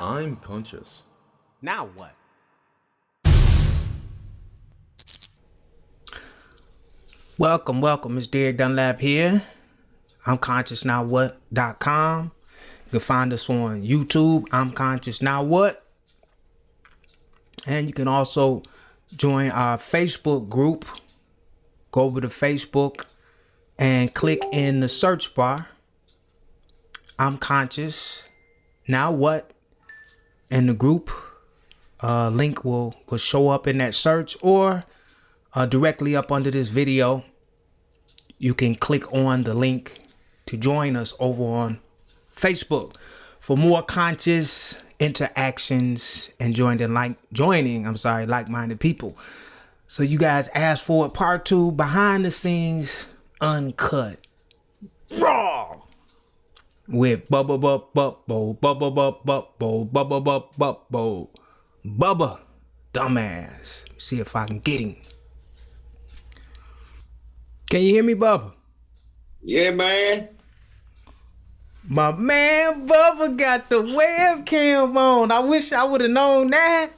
I'm conscious. Now what? Welcome. It's Derek Dunlap here. I'm ConsciousNowWhat.com. You can find us on YouTube. I'm Conscious Now What. And you can also join our Facebook group. Go over to Facebook and click in the search bar. I'm Conscious Now What. And the group link will show up in that search, or directly up under this video. You can click on the link to join us over on Facebook for more conscious interactions and joining like-minded people. So you guys asked for it, part 2, behind the scenes, uncut, raw, with Bubba, DumAss. See if I can get him. Can you hear me, Bubba? Yeah, man. My man Bubba got the webcam on. I wish I would have known that.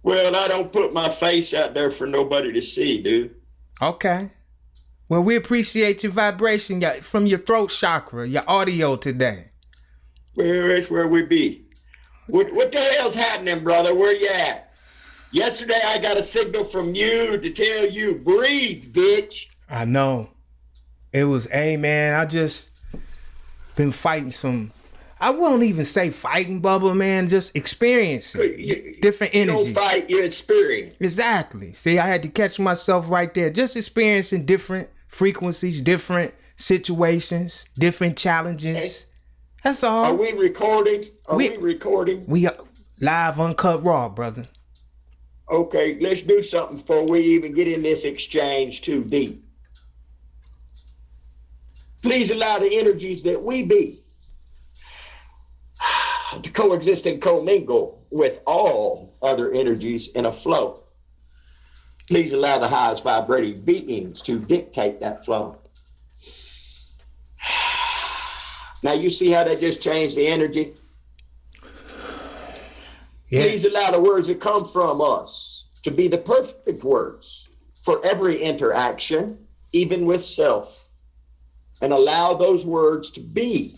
Well, I don't put my face out there for nobody to see, dude. Okay. Well, we appreciate your vibration from your throat chakra, your audio today. Well, that's where we be. What the hell's happening, brother? Where you at? Yesterday, I got a signal from you to tell you, breathe, bitch. I know. It was, hey, man, I just been fighting some, I won't even say fighting, Bubba, man, just experiencing different energies. You don't fight, you experience. Exactly. See, I had to catch myself right there. Just experiencing different frequencies, different situations, different challenges. Okay. That's all. Are we recording? We recording? We are live, uncut, raw, brother. Okay, let's do something before we even get in this exchange too deep. Please allow the energies that we be to coexist and commingle with all other energies in a flow. Please allow the highest vibrating beings to dictate that flow. Now you see how that just changed the energy? Yeah. Please allow the words that come from us to be the perfect words for every interaction, even with self. And allow those words to be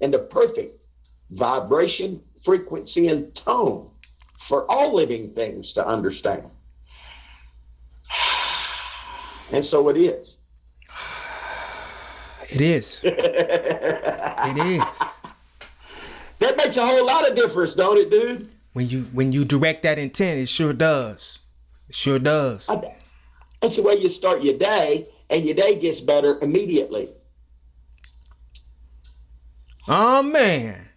in the perfect vibration, frequency, and tone for all living things to understand. And so it is. It is. It is. That makes a whole lot of difference, don't it, dude? When you direct that intent, it sure does. It sure does. That's the way you start your day, and your day gets better immediately. Oh, man.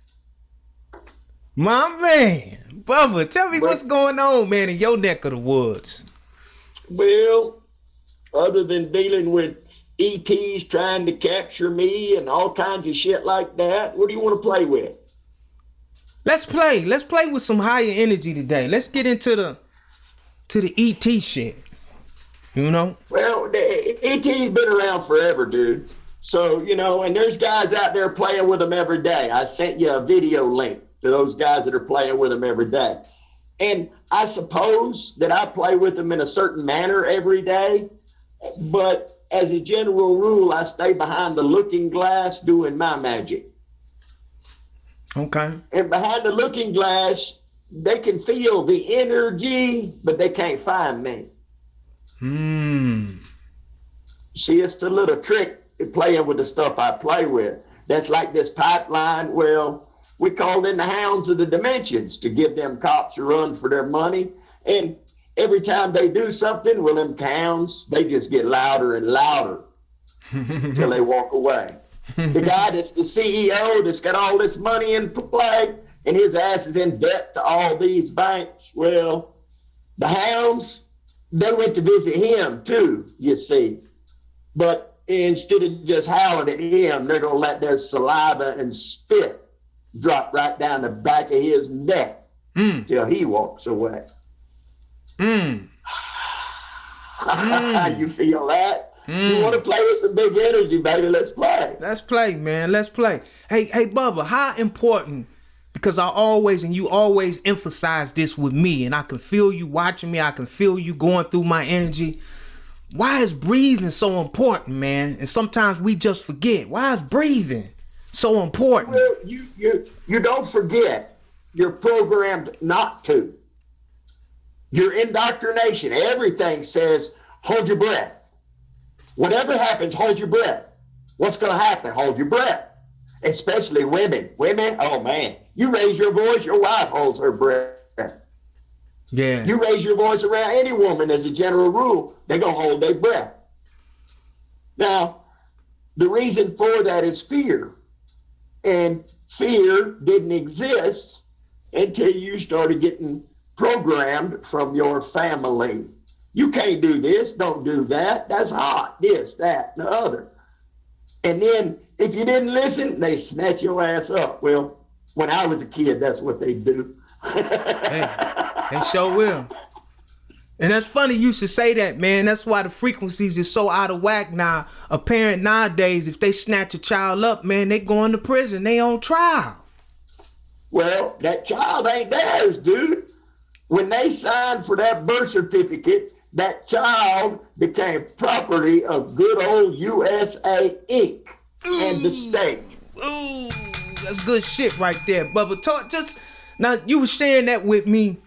My man. Bubba, tell me what's going on, man, in your neck of the woods. Well, other than dealing with ETs trying to capture me and all kinds of shit like that, what do you want to play with? Let's play. Let's play with some higher energy today. Let's get into the ET shit. You know? Well, the ET's been around forever, dude. So, you know, and there's guys out there playing with them every day. I sent you a video link to those guys that are playing with them every day. And I suppose that I play with them in a certain manner every day. But as a general rule, I stay behind the looking glass doing my magic. Okay. And behind the looking glass, they can feel the energy, but they can't find me. See, it's the little trick in playing with the stuff I play with. That's like this pipeline. Well, we called in the hounds of the dimensions to give them cops a run for their money. And every time they do something, well, them hounds, they just get louder and louder until they walk away. The guy that's the CEO that's got all this money in play and his ass is in debt to all these banks. Well, the hounds, they went to visit him too, you see. But instead of just howling at him, they're going to let their saliva and spit drop right down the back of his neck till he walks away. You feel that? You want to play with some big energy, baby? Let's play. Let's play, man. Let's play. Hey, Bubba, how important Because I always, and you always emphasize this with me, and I can feel you watching me. I can feel you going through my energy. Why is breathing so important, man? And sometimes we just forget. Why is breathing so important? Well, you don't forget. You're programmed not to. Your indoctrination, everything says, hold your breath. Whatever happens, hold your breath. What's going to happen? Hold your breath. Especially women. Women, oh man, you raise your voice, your wife holds her breath. Yeah. You raise your voice around any woman as a general rule, they're going to hold their breath. Now, the reason for that is fear. And fear didn't exist until you started getting programmed from your family. You can't do this, don't do that, that's hot, this, that, and the other. And then if you didn't listen, they snatch your ass up. Well, when I was a kid, that's what they do. Hey, they sure will. And that's funny you should say that, man. That's why the frequencies is so out of whack now. A parent nowadays, if they snatch a child up, man, they going to prison. They on trial. Well, that child ain't theirs, dude. When they signed for that birth certificate, that child became property of good old USA Inc. and the state. Ooh, that's good shit right there, Bubba. Now, you were sharing that with me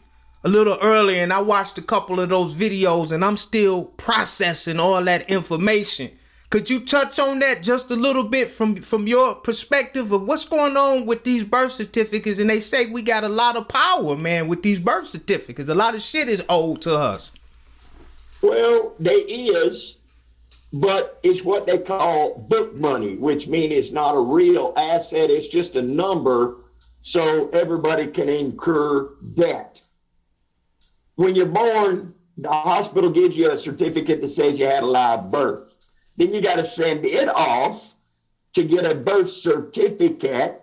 a little earlier, and I watched a couple of those videos, and I'm still processing all that information. Could you touch on that just a little bit from your perspective of what's going on with these birth certificates? And they say we got a lot of power, man, with these birth certificates. A lot of shit is owed to us. Well, there is, but it's what they call book money, which means it's not a real asset. It's just a number so everybody can incur debt. When you're born, the hospital gives you a certificate that says you had a live birth. Then you got to send it off to get a birth certificate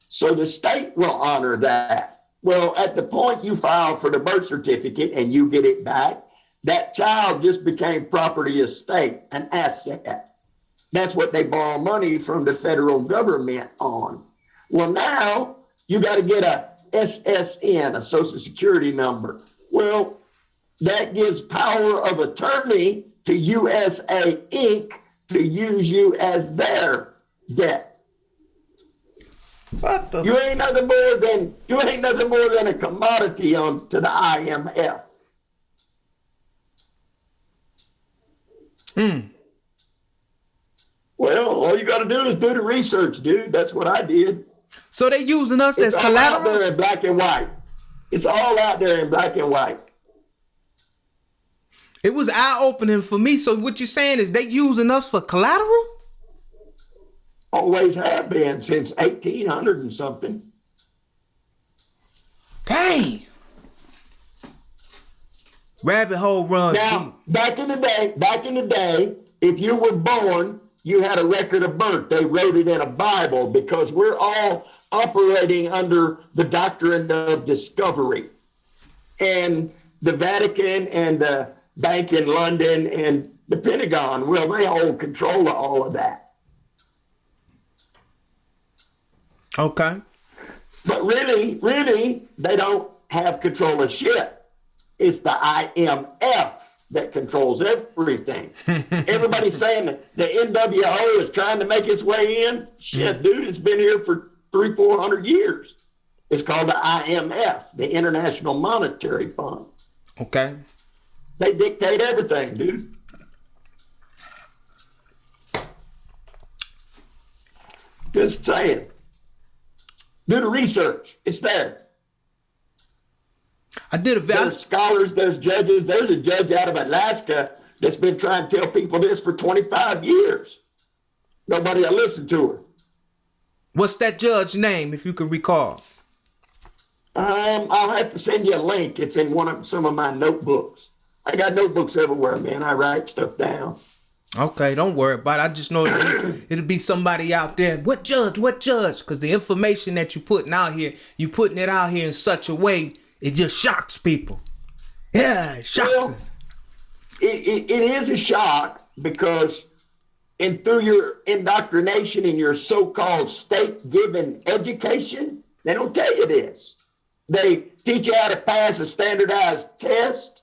so the state will honor that. Well, at the point you file for the birth certificate and you get it back, that child just became property of state, an asset. That's what they borrow money from the federal government on. Well, now you got to get a SSN, a social security number. Well, that gives power of attorney to USA Inc. to use you as their debt. What the? You ain't nothing more than a commodity on to the IMF. Well, all you got to do is do the research, dude. That's what I did. So they using us as It's all out collateral? there in black and white. It's all out there in black and white. It was eye-opening for me. So what you're saying is they using us for collateral? Always have been since 1800 and something. Dang. Rabbit hole runs deep. Now, back in the day, if you were born, you had a record of birth. They wrote it in a Bible because we're all operating under the doctrine of discovery. And the Vatican and the Bank in London and the Pentagon, well, they hold control of all of that. Okay. But really, they don't have control of shit. It's the IMF that controls everything. Everybody's saying that the NWO is trying to make its way in. Shit, dude, it's been here for 300-400 years. It's called the IMF, the International Monetary Fund. Okay. They dictate everything, dude. Just saying. Do the research. It's there. I did a There's scholars, there's judges. There's a judge out of Alaska that's been trying to tell people this for 25 years. Nobody will listen to her. What's that judge's name, if you can recall? I'll have to send you a link. It's in some of my notebooks. I got notebooks everywhere, man. I write stuff down. Okay, don't worry about it. I just know it'll be somebody out there. What judge? What judge? Because the information that you're putting out here, you putting it out here in such a way, it just shocks people. Yeah, it shocks us. It is a shock because through your indoctrination and your so-called state-given education, They don't tell you this. They teach you how to pass a standardized test.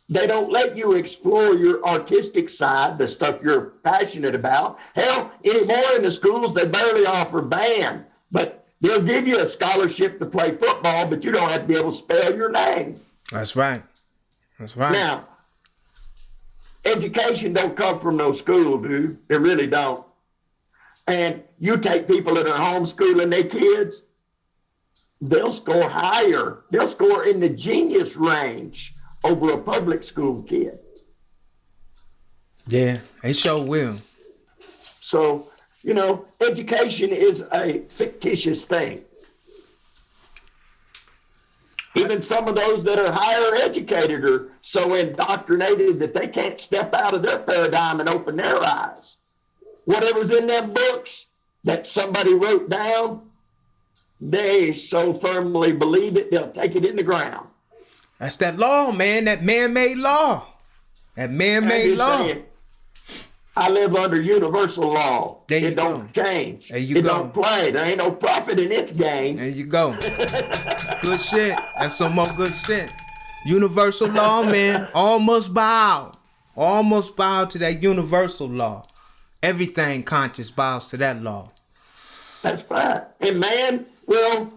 They don't let you explore your artistic side, the stuff you're passionate about. Hell, anymore in the schools, they barely offer band, but they'll give you a scholarship to play football, but you don't have to be able to spell your name. That's right. That's right. Now, education don't come from no school, dude. It really don't. And you take people that are homeschooling their kids, they'll score higher. They'll score in the genius range over a public school kid. Yeah, they sure will. So, you know, education is a fictitious thing. Even some of those that are higher educated are so indoctrinated that they can't step out of their paradigm and open their eyes. Whatever's in them books that somebody wrote down, they so firmly believe it, they'll take it in the ground. That's that law, man. That man-made law. That man-made law. Saying, I live under universal law. There you it don't go. Change. There you it go. Don't play. There ain't no profit in its game. There you go. Good shit. That's some more good shit. Universal law, man. All must bow. All must bow to that universal law. Everything conscious bows to that law. That's right. And man, well,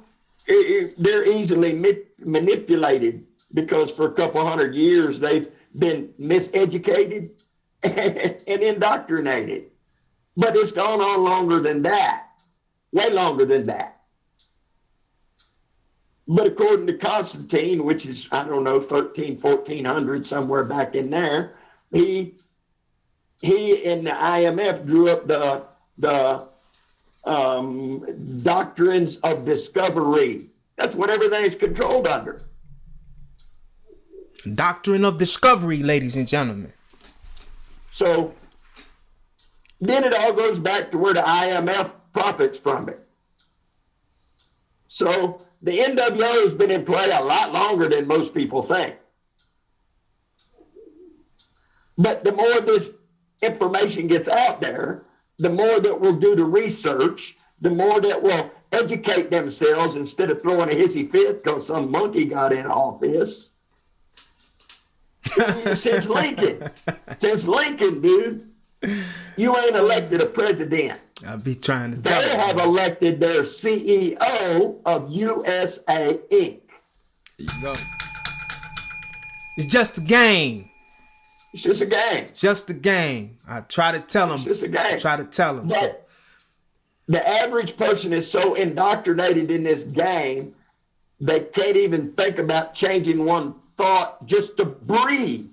they're easily manipulated because for a couple hundred years they've been miseducated and indoctrinated. But it's gone on longer than that, way longer than that. But according to Constantine, which is, I don't know, 1400, somewhere back in there, he and the IMF drew up the doctrines of discovery. That's what everything is controlled under. Doctrine of discovery, ladies and gentlemen. So then it all goes back to where the IMF profits from it. So the NWO has been in play a lot longer than most people think. But the more this information gets out there, the more that we'll do the research, the more that will educate themselves instead of throwing a hissy fit because some monkey got in office. Since Lincoln, dude, you ain't elected a president. I'll be trying to tell you. They have elected their CEO of USA Inc. There you go. It's just a game. It's just a game. It's just a game. I try to tell them. It's just a game. I try to tell them. But the average person is so indoctrinated in this game, they can't even think about changing one thought just to breathe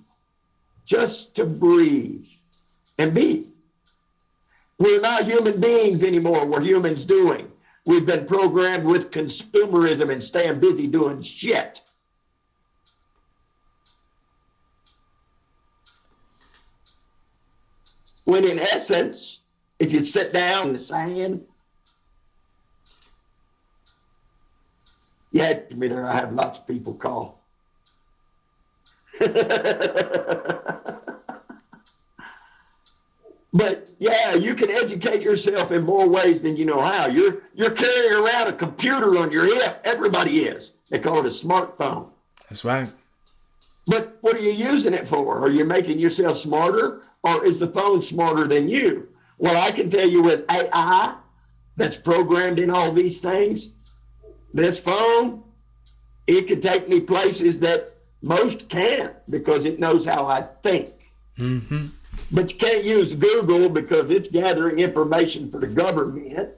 and be. We're not human beings anymore. We're humans doing. We've been programmed with consumerism and staying busy doing shit. When in essence, if you'd sit down in the sand, you had to be there. I have lots of people call. But yeah, you can educate yourself in more ways than you know how. You're carrying around a computer on your hip. Everybody is. They call it a smartphone. That's right. But what are you using it for? Are you making yourself smarter, or is the phone smarter than you? Well, I can tell you with AI that's programmed in all these things, this phone, it can take me places that most can't because it knows how I think. Mm-hmm. But you can't use Google because it's gathering information for the government.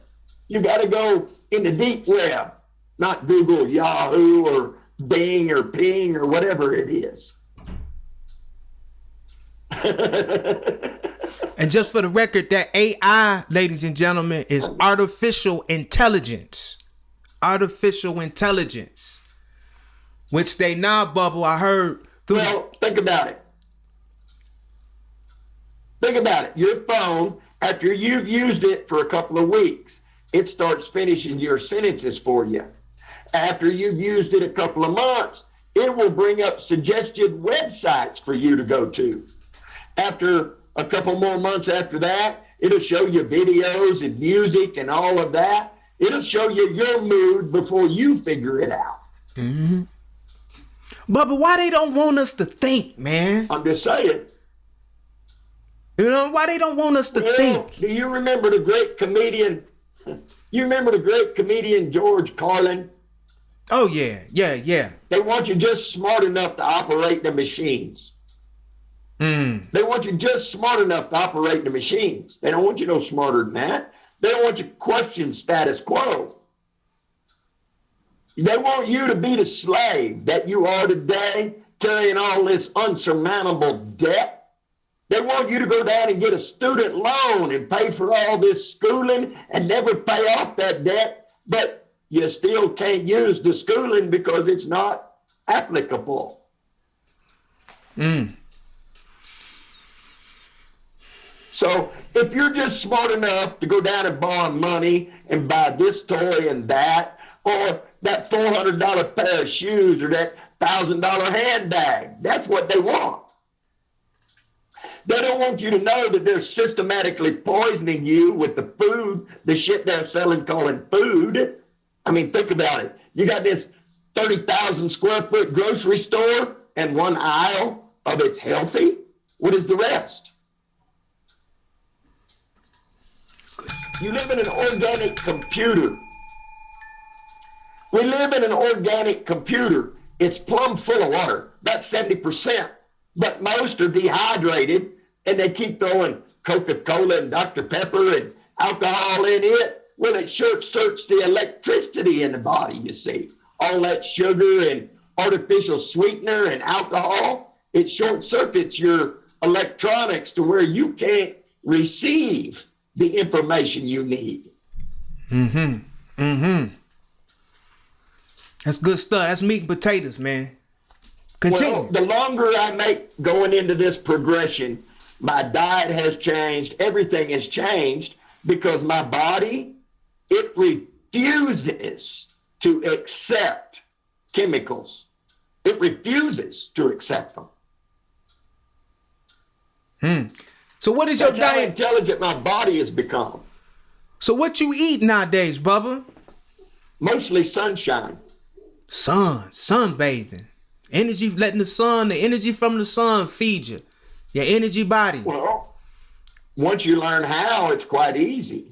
You got to go in the deep web, not Google, Yahoo, or Bing, or Ping, or whatever it is. And just for the record, that AI, ladies and gentlemen, is artificial intelligence. Artificial intelligence. Which they now, Bubba, I heard. Well, think about it. Think about it. Your phone, after you've used it for a couple of weeks, it starts finishing your sentences for you. After you've used it a couple of months, it will bring up suggested websites for you to go to. After a couple more months after that, it'll show you videos and music and all of that. It'll show you your mood before you figure it out. Mm-hmm. Bubba, why they don't want us to think, man? I'm just saying. You know, why they don't want us to think? Do you remember the great comedian? You remember the great comedian George Carlin? Oh, yeah. They want you just smart enough to operate the machines. They want you just smart enough to operate the machines. They don't want you no smarter than that. They don't want you to question status quo. They want you to be the slave that you are today, carrying all this unsurmountable debt. They want you to go down and get a student loan and pay for all this schooling and never pay off that debt, but you still can't use the schooling because it's not applicable. So if you're just smart enough to go down and borrow money and buy this toy and that, or that $400 pair of shoes or that $1,000 handbag, that's what they want. They don't want you to know that they're systematically poisoning you with the food, the shit they're selling calling food. I mean, think about it. You got this 30,000 square foot grocery store and one aisle of it's healthy. What is the rest? You live in an organic computer. We live in an organic computer. It's plumb full of water, about 70%. But most are dehydrated, and they keep throwing Coca-Cola and Dr. Pepper and alcohol in it. Well, it short circuits the electricity in the body, you see. All that sugar and artificial sweetener and alcohol, it short circuits your electronics to where you can't receive the information you need. That's good stuff. That's meat and potatoes, man. Continue. Well, the longer I make going into this progression, my diet has changed. Everything has changed because my body, it refuses to accept chemicals. It refuses to accept them. So what is your That's how diet? intelligent my body has become. So what you eat nowadays, Bubba? Mostly sunshine. Sunbathing. Energy, letting the energy from the sun feed you. Your energy body. Well, once you learn how, it's quite easy.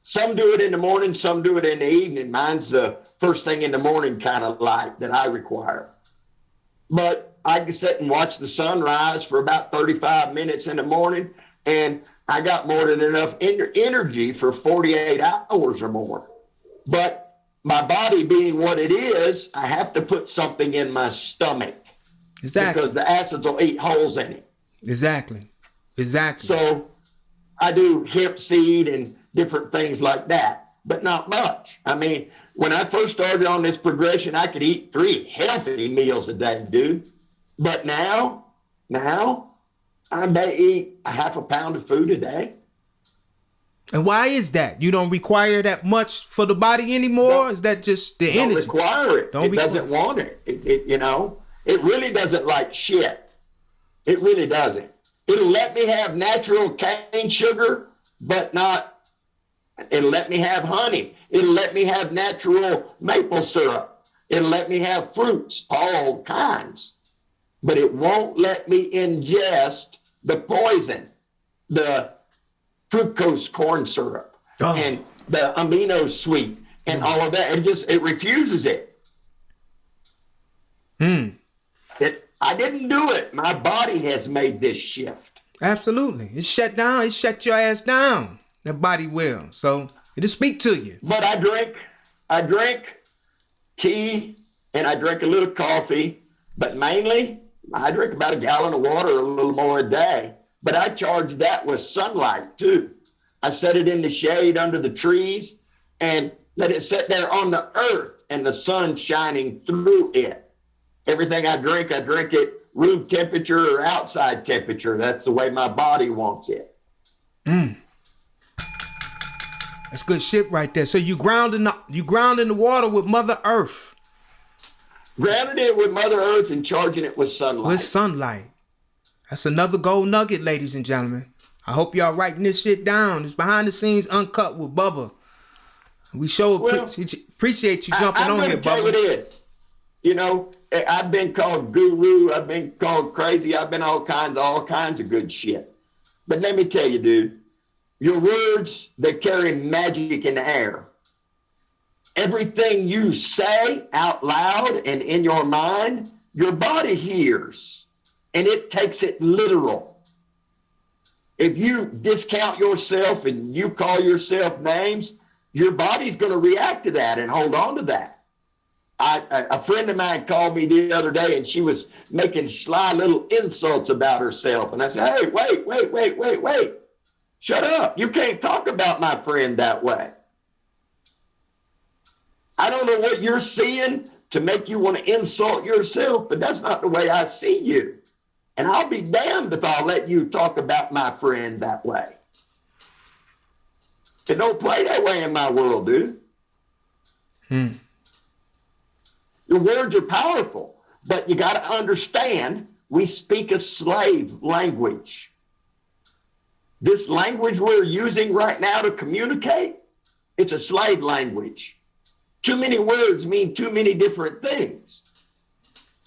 Some do it in the morning, some do it in the evening. Mine's the first thing in the morning kind of light that I require. But I can sit and watch the sunrise for about 35 minutes in the morning, and I got more than enough energy for 48 hours or more. But my body being what it is, I have to put something in my stomach. Exactly. Because the acids will eat holes in it. Exactly. So I do hemp seed and different things like that, but not much. I mean, when I first started on this progression, I could eat 3 healthy meals a day, dude. But now I may eat a half a pound of food a day. And why is that? You don't require that much for the body anymore? No, is that just the don't energy? Require it. It doesn't want it. It really doesn't like shit. It really doesn't. It'll let me have natural cane sugar, but not, it'll let me have honey. It'll let me have natural maple syrup. It'll let me have fruits, all kinds. But it won't let me ingest the poison, the fructose corn syrup, and the amino sweet, and all of that. It refuses it. I didn't do it. My body has made this shift. Absolutely. It's shut down. It shut your ass down. The body will. So it'll speak to you. But I drink tea and I drink a little coffee, but mainly I drink about a gallon of water, a little more a day. But I charge that with sunlight too. I set it in the shade under the trees and let it sit there on the earth and the sun shining through it. Everything I drink it room temperature or outside temperature. That's the way my body wants it. That's good shit right there. So you ground in the water with Mother Earth. Grounded it with Mother Earth and charging it with sunlight. With sunlight. That's another gold nugget, ladies and gentlemen. I hope y'all writing this shit down. It's behind the scenes uncut with Bubba. We sure appreciate you jumping on here, tell you Bubba. this. You know, I've been called guru. I've been called crazy. I've been all kinds of good shit. But let me tell you, dude, your words, they carry magic in the air. Everything you say out loud and in your mind, your body hears, and it takes it literal. If you discount yourself and you call yourself names, your body's going to react to that and hold on to that. A friend of mine called me the other day, and she was making sly little insults about herself. And I said, hey, wait. Shut up. You can't talk about my friend that way. I don't know what you're seeing to make you want to insult yourself, but that's not the way I see you. And I'll be damned if I'll let you talk about my friend that way. It don't play that way in my world, dude. Your words are powerful, but you got to understand we speak a slave language. This language we're using right now to communicate, it's a slave language. Too many words mean too many different things.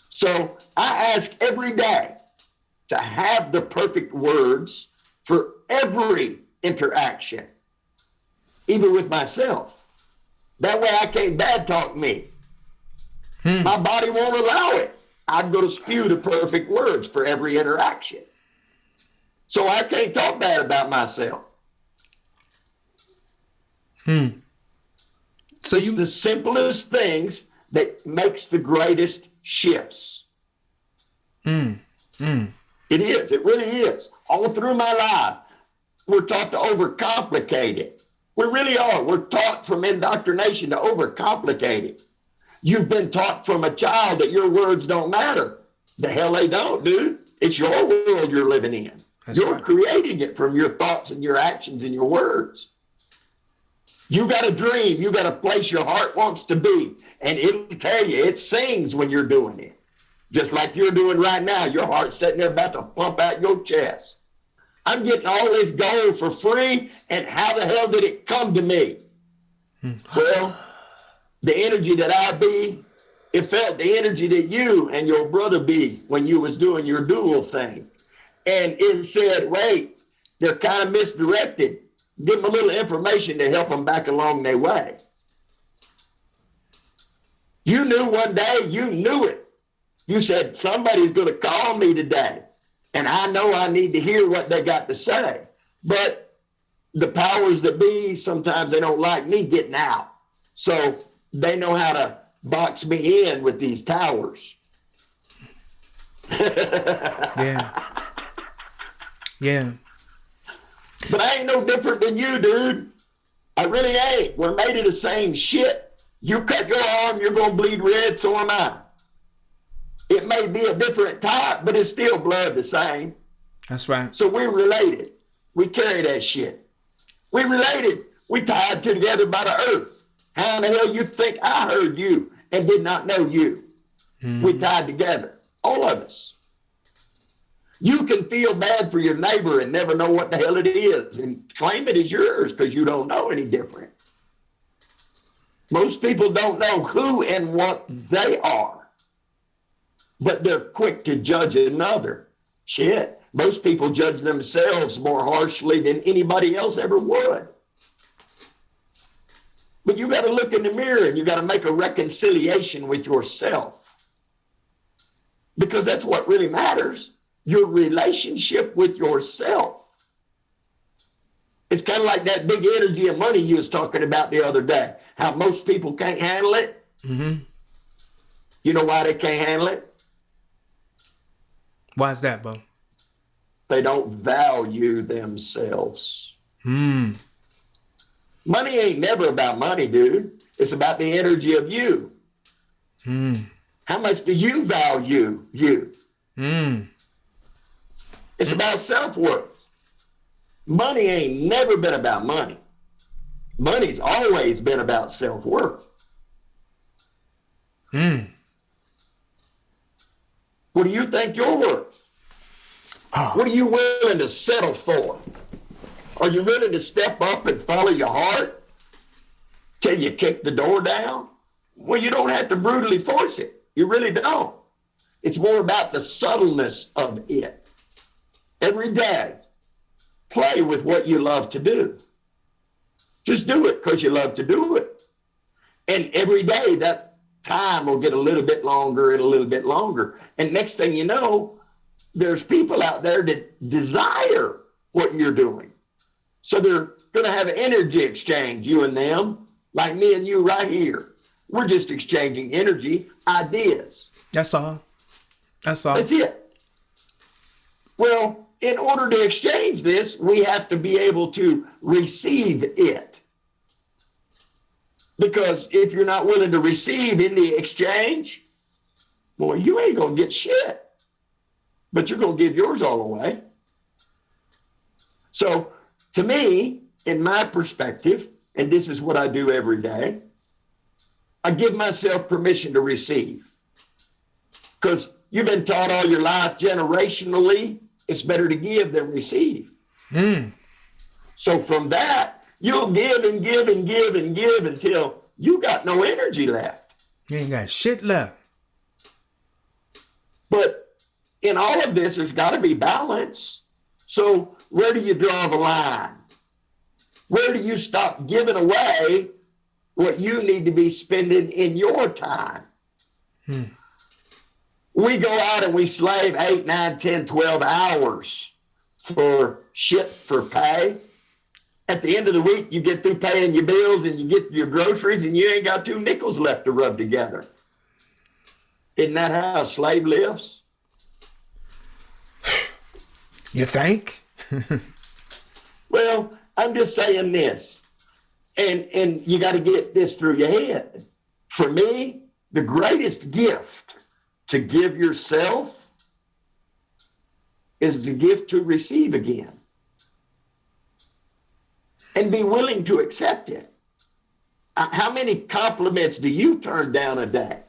So I ask every day to have the perfect words for every interaction, even with myself. That way I can't bad talk me. My body won't allow it. I'm going to spew the perfect words for every interaction. So I can't talk bad about myself. So it's the simplest things that makes the greatest shifts. It is. It really is. All through my life, we're taught to overcomplicate it. We really are. We're taught from indoctrination to overcomplicate it. You've been taught from a child that your words don't matter. The hell they don't, dude. It's your world you're living in. You're creating it from your thoughts and your actions and your words. You got a dream. You got a place your heart wants to be. And it'll tell you, it sings when you're doing it. Just like you're doing right now. Your heart's sitting there about to pump out your chest. I'm getting all this gold for free, and how the hell did it come to me? Well, the energy that I be, it felt the energy that you and your brother be when you was doing your dual thing. And it said, wait, they're kind of misdirected. Give them a little information to help them back along their way. You knew one day, you knew it. You said, somebody's going to call me today. And I know I need to hear what they got to say. But the powers that be, sometimes they don't like me getting out. So they know how to box me in with these towers. Yeah. But I ain't no different than you, dude. I really ain't. We're made of the same shit. You cut your arm, you're going to bleed red, so am I. It may be a different type, but it's still blood the same. That's right. So we're related. We carry that shit. We related. We tied together by the earth. How in the hell you think I heard you and did not know you? We tied together. All of us. You can feel bad for your neighbor and never know what the hell it is and claim it as yours because you don't know any different. Most people don't know who and what they are, but they're quick to judge another. Shit, most people judge themselves more harshly than anybody else ever would. But you got to look in the mirror and you got to make a reconciliation with yourself, because that's what really matters. Your relationship with yourself. It's kind of like that big energy of money you was talking about the other day. How most people can't handle it. You know why they can't handle it? Why is that, Bo? They don't value themselves. Money ain't never about money, dude. It's about the energy of you. How much do you value you? It's about self-worth. Money ain't never been about money. Money's always been about self-worth. What do you think you're worth? What are you willing to settle for? Are you willing to step up and follow your heart? till you kick the door down? Well, you don't have to brutally force it. You really don't. It's more about the subtleness of it. Every day, play with what you love to do. Just do it because you love to do it. And every day, that time will get a little bit longer and a little bit longer. And next thing you know, there's people out there that desire what you're doing. So they're going to have an energy exchange, you and them, like me and you right here. We're just exchanging energy, ideas. That's all. That's all. That's it. Well, in order to exchange this, we have to be able to receive it. Because if you're not willing to receive in the exchange, boy, you ain't going to get shit. But you're going to give yours all away. So, to me, in my perspective, and this is what I do every day, I give myself permission to receive. Because you've been taught all your life generationally, it's better to give than receive. So from that, you'll give and give and give and give until you got no energy left. You ain't got shit left. But in all of this, there's got to be balance. So where do you draw the line? Where do you stop giving away what you need to be spending in your time? We go out and we slave 8, 9, 10, 12 hours for shit for pay. At the end of the week, you get through paying your bills and you get your groceries and you ain't got 2 nickels left to rub together. Isn't that how a slave lives? You think? Well, I'm just saying this. And you got to get this through your head. For me, the greatest gift to give yourself is the gift to receive again. And be willing to accept it. How many compliments do you turn down a day?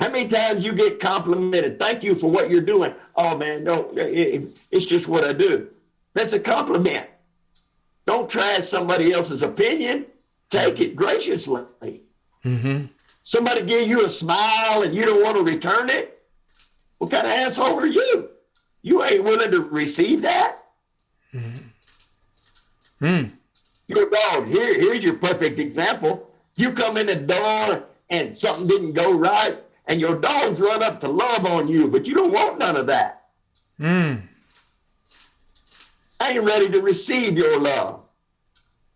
How many times you get complimented? Thank you for what you're doing. Oh man, no, it's just what I do. That's a compliment. Don't trash somebody else's opinion. Take it graciously. Somebody give you a smile and you don't want to return it? What kind of asshole are you? You ain't willing to receive that? Your dog, here's your perfect example. You come in the door and something didn't go right and your dogs run up to love on you, but you don't want none of that. I ain't ready to receive your love.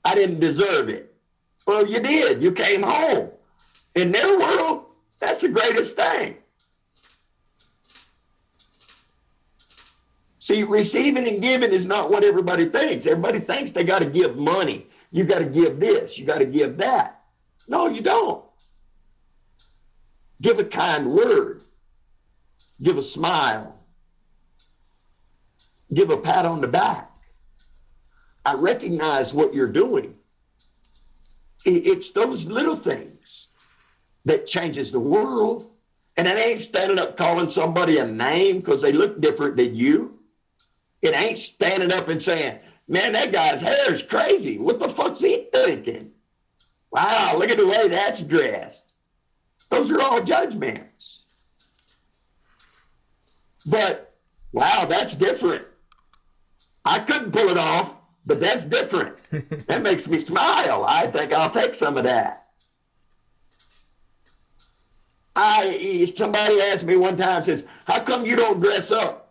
I didn't deserve it. Well, you did. You came home. In their world, that's the greatest thing. See, receiving and giving is not what everybody thinks. Everybody thinks they got to give money. You got to give this. You got to give that. No, you don't. Give a kind word. Give a smile. Give a pat on the back. I recognize what you're doing. It's those little things that changes the world. And it ain't standing up calling somebody a name because they look different than you. It ain't standing up and saying, man, that guy's hair is crazy. What the fuck's he thinking? Wow, look at the way that's dressed. Those are all judgments. But, wow, that's different. I couldn't pull it off, but that's different. That makes me smile. I think I'll take some of that. Somebody asked me one time, says, how come you don't dress up?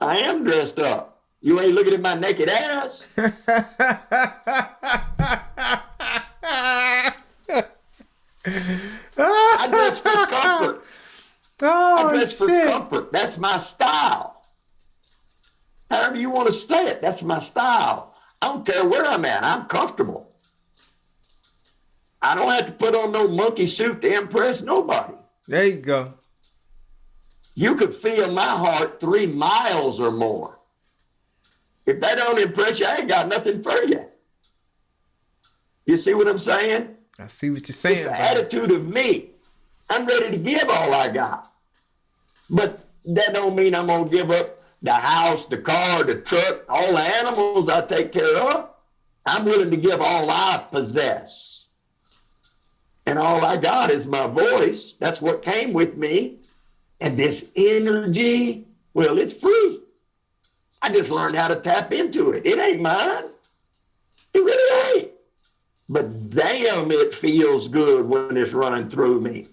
I am dressed up. You ain't looking at my naked ass. I dress for comfort. I dress for comfort. That's my style. However you want to say it, that's my style. I don't care where I'm at. I'm comfortable. I don't have to put on no monkey suit to impress nobody. There you go. You could feel my heart 3 miles or more. If that don't impress you, I ain't got nothing for you. You see what I'm saying? I see what you're saying. It's the attitude of me. I'm ready to give all I got. But that don't mean I'm going to give up the house, the car, the truck, all the animals I take care of. I'm willing to give all I possess. And all I got is my voice. That's what came with me. And this energy, well, it's free. I just learned how to tap into it. It ain't mine. It really ain't. But damn, it feels good when it's running through me.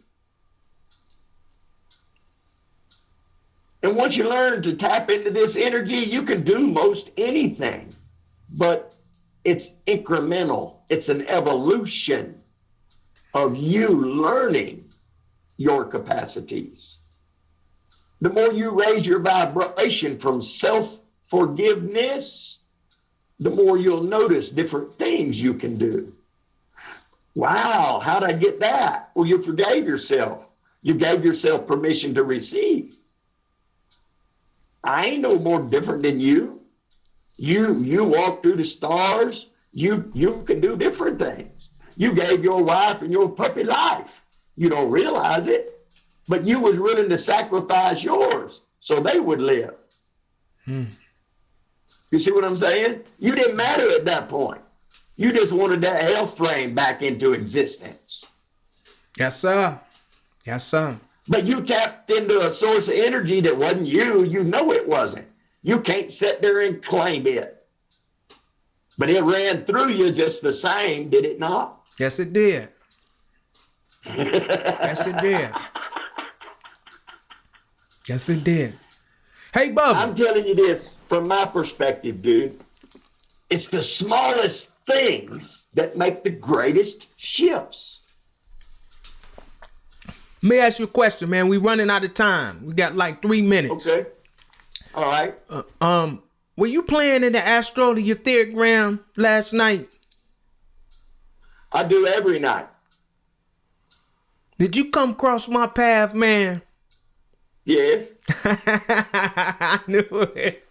And once you learn to tap into this energy, you can do most anything. But it's incremental. It's an evolution of you learning your capacities. The more you raise your vibration from self-forgiveness, the more you'll notice different things you can do. Wow, how'd I get that? Well, you forgave yourself. You gave yourself permission to receive. I ain't no more different than you. You walk through the stars. You can do different things. You gave your wife and your puppy life. You don't realize it, but you was willing to sacrifice yours so they would live. You see what I'm saying? You didn't matter at that point. You just wanted that health frame back into existence. Yes, sir. Yes, sir. But you tapped into a source of energy that wasn't you. You know it wasn't. You can't sit there and claim it. But it ran through you just the same, did it not? Yes, it did. Yes, it did. Yes, it did. Hey, Bubba. I'm telling you this from my perspective, dude. It's the smallest things that make the greatest shifts. Let me ask you a question, man. We running out of time. We got like 3 minutes. Okay. All right. Were you playing in the Astro, the Ethereum last night? I do every night. Did you come across my path, man? Yes. I knew it.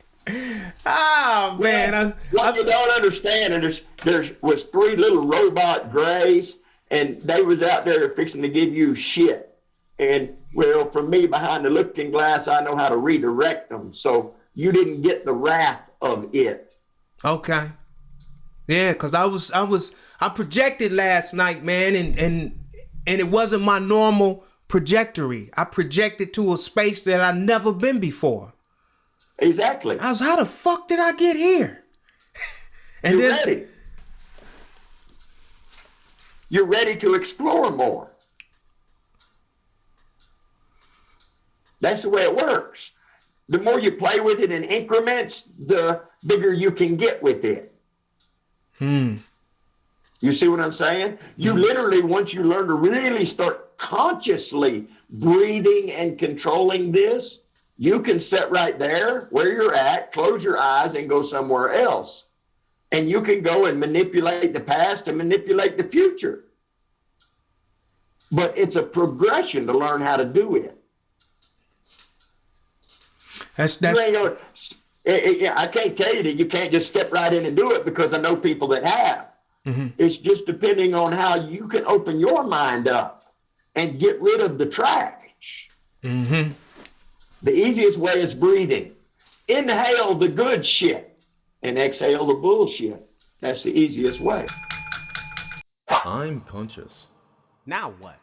Oh, man. What you don't understand, and there was 3 little robot grays, and they was out there fixing to give you shit. And, well, from me behind the looking glass, I know how to redirect them. So you didn't get the wrath of it. Okay. Yeah, because I projected last night, man, and it wasn't my normal trajectory. I projected to a space that I've never been before. Exactly. I was, how the fuck did I get here? And You're ready. You're ready to explore more. That's the way it works. The more you play with it in increments, the bigger you can get with it. You see what I'm saying? You literally, once you learn to really start consciously breathing and controlling this, you can sit right there where you're at, close your eyes, and go somewhere else. And you can go and manipulate the past and manipulate the future. But it's a progression to learn how to do it. That's You ain't gonna, I can't tell you that you can't just step right in and do it, because I know people that have. It's just depending on how you can open your mind up and get rid of the trash. The easiest way is breathing. Inhale the good shit and exhale the bullshit. That's the easiest way. I'm conscious. Now what?